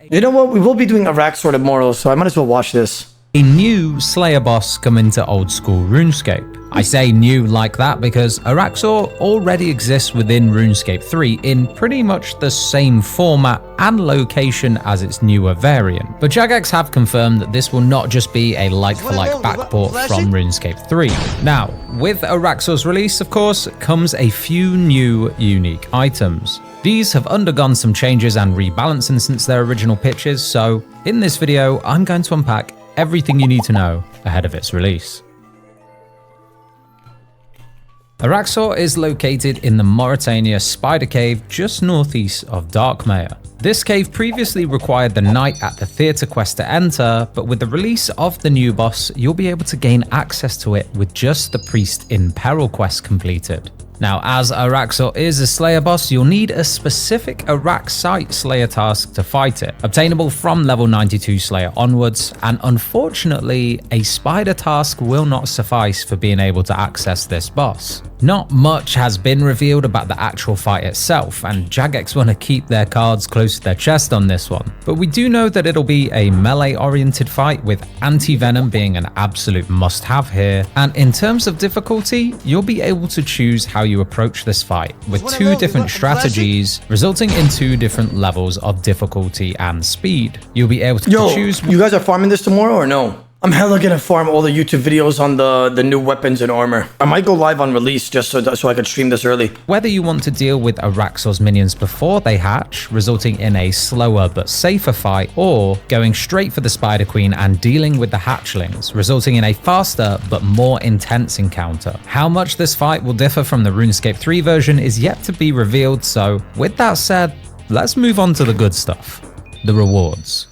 You know what? We will be doing Araxxor tomorrow, so I might as well watch this. A new Slayer boss come into old school RuneScape. I say new like that because Araxxor already exists within RuneScape 3 in pretty much the same format and location as its newer variant. But Jagex have confirmed that this will not just be a like-for-like backport from RuneScape 3. Now, with Araxxor's release, of course, comes a few new unique items. These have undergone some changes and rebalancing since their original pitches, so in this video, I'm going to unpack everything you need to know ahead of its release. Araxxor is located in the Mauritania Spider Cave just northeast of Darkmere. This cave previously required the knight at the theatre quest to enter, but with the release of the new boss, you'll be able to gain access to it with just the priest in peril quest completed. Now, as Araxxor is a Slayer boss, you'll need a specific Araxxite Slayer task to fight it, obtainable from level 92 Slayer onwards, and unfortunately, a Spider task will not suffice for being able to access this boss. Not much has been revealed about the actual fight itself, and Jagex want to keep their cards close to their chest on this one. But we do know that it'll be a melee-oriented fight, with anti-venom being an absolute must-have here, and in terms of difficulty, you'll be able to choose how you approach this fight, with two different strategies, resulting in two different levels of difficulty and speed. You'll be able to choose... You guys are farming this tomorrow or no? I'm hella gonna farm all the YouTube videos on the new weapons and armor. I might go live on release just so I could stream this early. Whether you want to deal with Araxxor's minions before they hatch, resulting in a slower but safer fight, or going straight for the Spider Queen and dealing with the hatchlings, resulting in a faster but more intense encounter. How much this fight will differ from the RuneScape 3 version is yet to be revealed, so with that said, let's move on to the good stuff, the rewards.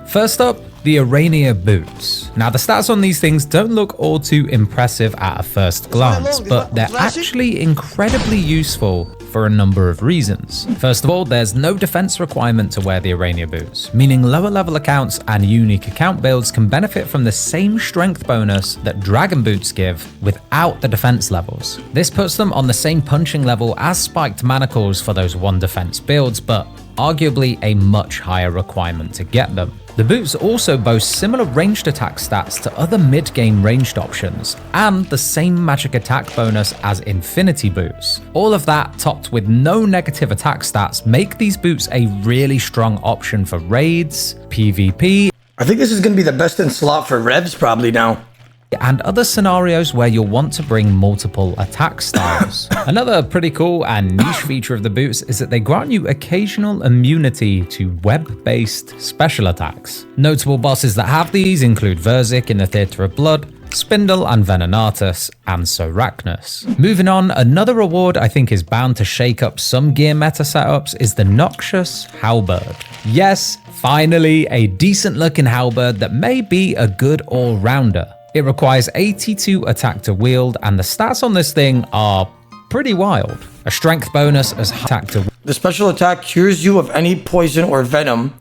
First up, the Araxxor boots. Now, the stats on these things don't look all too impressive at a first glance, but they're actually incredibly useful for a number of reasons. First of all, there's no defense requirement to wear the Araxxor boots, meaning lower level accounts and unique account builds can benefit from the same strength bonus that dragon boots give without the defense levels. This puts them on the same punching level as spiked manacles for those one defense builds, but arguably a much higher requirement to get them. The boots also boast similar ranged attack stats to other mid-game ranged options, and the same magic attack bonus as infinity boots. All of that topped with no negative attack stats make these boots a really strong option for raids, PvP, I think this is gonna be the best in slot for revs probably now, and other scenarios where you'll want to bring multiple attack styles. Another pretty cool and niche feature of the boots is that they grant you occasional immunity to web-based special attacks. Notable bosses that have these include Verzik in the Theatre of Blood, Spindle and Venenatus, and Sorachnus. Moving on, another reward I think is bound to shake up some gear meta setups is the Noxious Hird. Yes, finally a decent looking halberd that may be a good all-rounder. It requires 82 attack to wield, and the stats on this thing are pretty wild. A strength bonus as attack to... The special attack cures you of any poison or venom,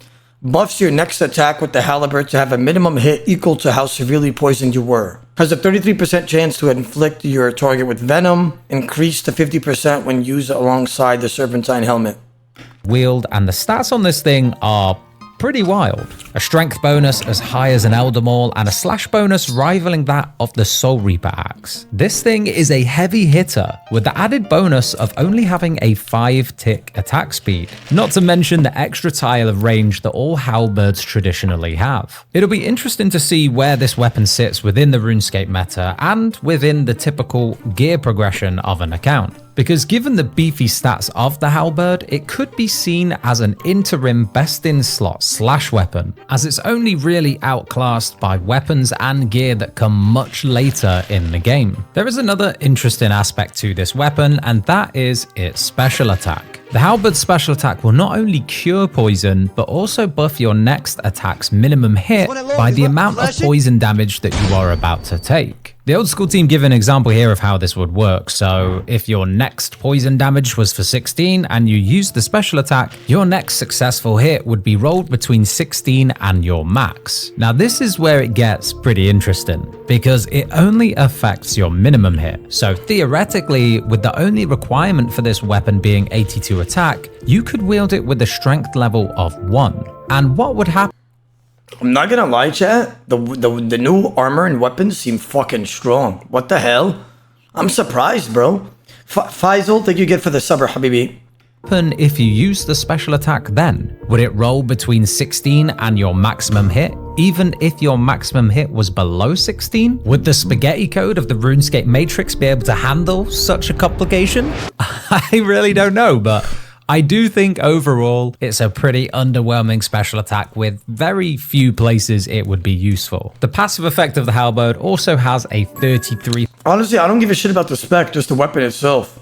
buffs your next attack with the halberd to have a minimum hit equal to how severely poisoned you were. Has a 33% chance to inflict your target with venom, increased to 50% when used alongside the Serpentine helmet. Wield, and the stats on this thing are pretty wild. A strength bonus as high as an Elder Maul, and a slash bonus rivaling that of the Soul Reaper axe. This thing is a heavy hitter, with the added bonus of only having a 5-tick attack speed, not to mention the extra tile of range that all halberds traditionally have. It'll be interesting to see where this weapon sits within the RuneScape meta and within the typical gear progression of an account. Because given the beefy stats of the halberd, it could be seen as an interim best-in-slot slash weapon, as it's only really outclassed by weapons and gear that come much later in the game. There is another interesting aspect to this weapon, and that is its special attack. The halberd's special attack will not only cure poison, but also buff your next attack's minimum hit by the amount of poison damage that you are about to take. The old school team give an example here of how this would work. So if your next poison damage was for 16 and you used the special attack, your next successful hit would be rolled between 16 and your max. Now this is where it gets pretty interesting, because it only affects your minimum hit. So theoretically, with the only requirement for this weapon being 82 attack, you could wield it with a strength level of 1. And what would happen I'm not gonna lie, chat. The new armor and weapons seem fucking strong. What the hell? I'm surprised, bro. Faisal, thank you again for the summer, Habibi. if you use the special attack then? Would it roll between 16 and your maximum hit, even if your maximum hit was below 16? Would the spaghetti code of the RuneScape Matrix be able to handle such a complication? I really don't know, but I do think overall it's a pretty underwhelming special attack with very few places it would be useful. The passive effect of the halberd also has a 33. Honestly, I don't give a shit about the spec, just the weapon itself.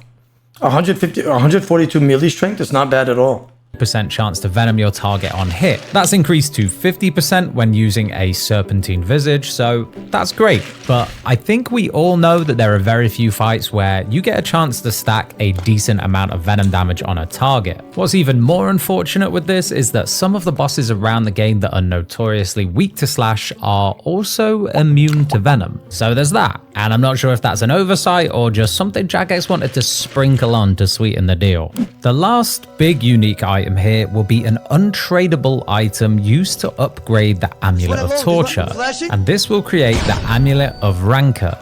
142 melee strength is not bad at all. % chance to venom your target on hit. That's increased to 50% when using a serpentine visage, so that's great. But I think we all know that there are very few fights where you get a chance to stack a decent amount of venom damage on a target. What's even more unfortunate with this is that some of the bosses around the game that are notoriously weak to slash are also immune to venom. So there's that. And I'm not sure if that's an oversight or just something Jagex wanted to sprinkle on to sweeten the deal. The last big unique item here will be an untradeable item used to upgrade the Amulet of Torture, and this will create the Amulet of Rancor.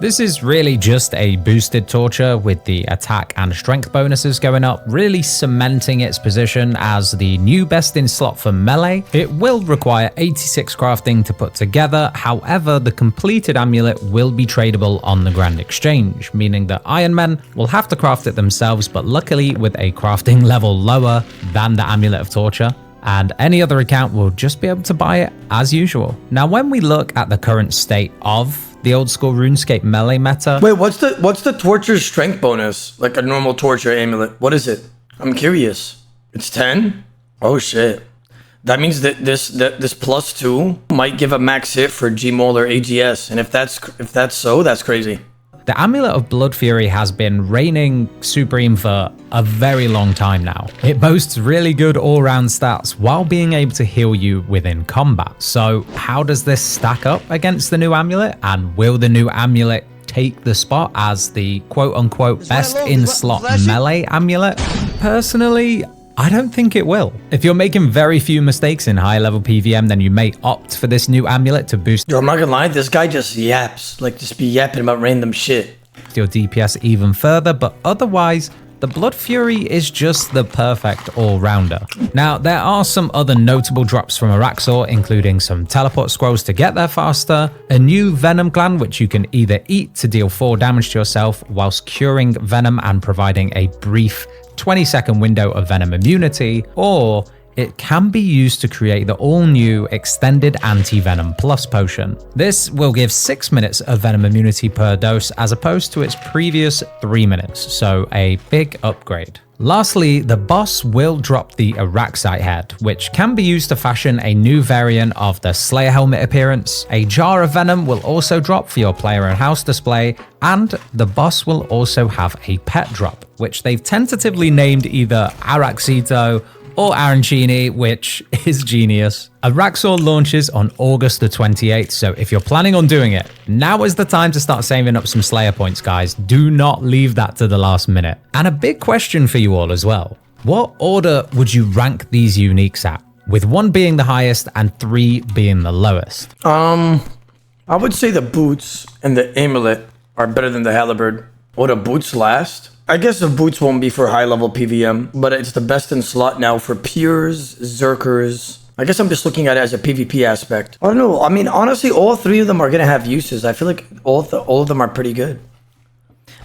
This is really just a boosted torture with the attack and strength bonuses going up, really cementing its position as the new best in slot for melee. It will require 86 crafting to put together, however the completed amulet will be tradable on the Grand Exchange, meaning that Iron Men will have to craft it themselves, but luckily with a crafting level lower than the Amulet of Torture, and any other account will just be able to buy it as usual. Now when we look at the current state of the old school RuneScape melee meta. Wait, what's the torture strength bonus? Like a normal torture amulet. What is it? I'm curious. It's 10? Oh shit. That means that this +2 might give a max hit for Gmol or AGS. And if that's so, that's crazy. The Amulet of Blood Fury has been reigning supreme for a very long time now. It boasts really good all-round stats while being able to heal you within combat. So how does this stack up against the new amulet? And will the new amulet take the spot as the quote-unquote best in slot melee amulet? Personally, I don't think it will. If you're making very few mistakes in high level PVM, then you may opt for this new amulet to boost. Yo, I'm not gonna lie, this guy just yaps. Like, just be yapping about random shit. Your DPS even further, but otherwise, the Blood Fury is just the perfect all-rounder. Now, there are some other notable drops from Araxxor, including some teleport scrolls to get there faster, a new Venom gland which you can either eat to deal 4 damage to yourself whilst curing Venom and providing a brief 20-second window of Venom immunity, or it can be used to create the all-new Extended Anti-Venom Plus potion. This will give 6 minutes of Venom immunity per dose as opposed to its previous 3 minutes, so a big upgrade. Lastly, the boss will drop the Araxxor head, which can be used to fashion a new variant of the Slayer helmet appearance. A jar of Venom will also drop for your player and house display, and the boss will also have a pet drop, which they've tentatively named either Araxito or Arancini, which is genius. Araxxor launches on August the 28th, so if you're planning on doing it, now is the time to start saving up some Slayer points, guys. Do not leave that to the last minute. And a big question for you all as well. What order would you rank these uniques at? With 1 being the highest and 3 being the lowest. I would say the boots and the amulet are better than the halberd. Or the boots last? I guess the boots won't be for high level PVM, but it's the best in slot now for peers, Zerkers. I guess I'm just looking at it as a PvP aspect. I don't know. I mean, honestly, all 3 of them are going to have uses. I feel like all of them are pretty good.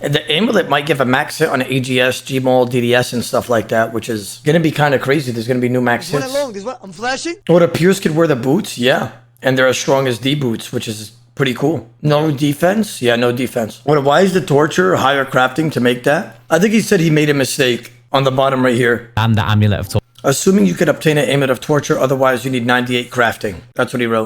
And the amulet might give a max hit on AGS, Gmol, DDS, and stuff like that, which is going to be kind of crazy. There's going to be new max hits. I'm flashing. Or the peers could wear the boots, yeah. And they're as strong as D boots, which is pretty cool. No defense? Yeah, no defense. Why is the torture higher crafting to make that? I think he said he made a mistake on the bottom right here. And the Amulet of Torture. Assuming you could obtain an amulet of torture, otherwise you need 98 crafting. That's what he wrote.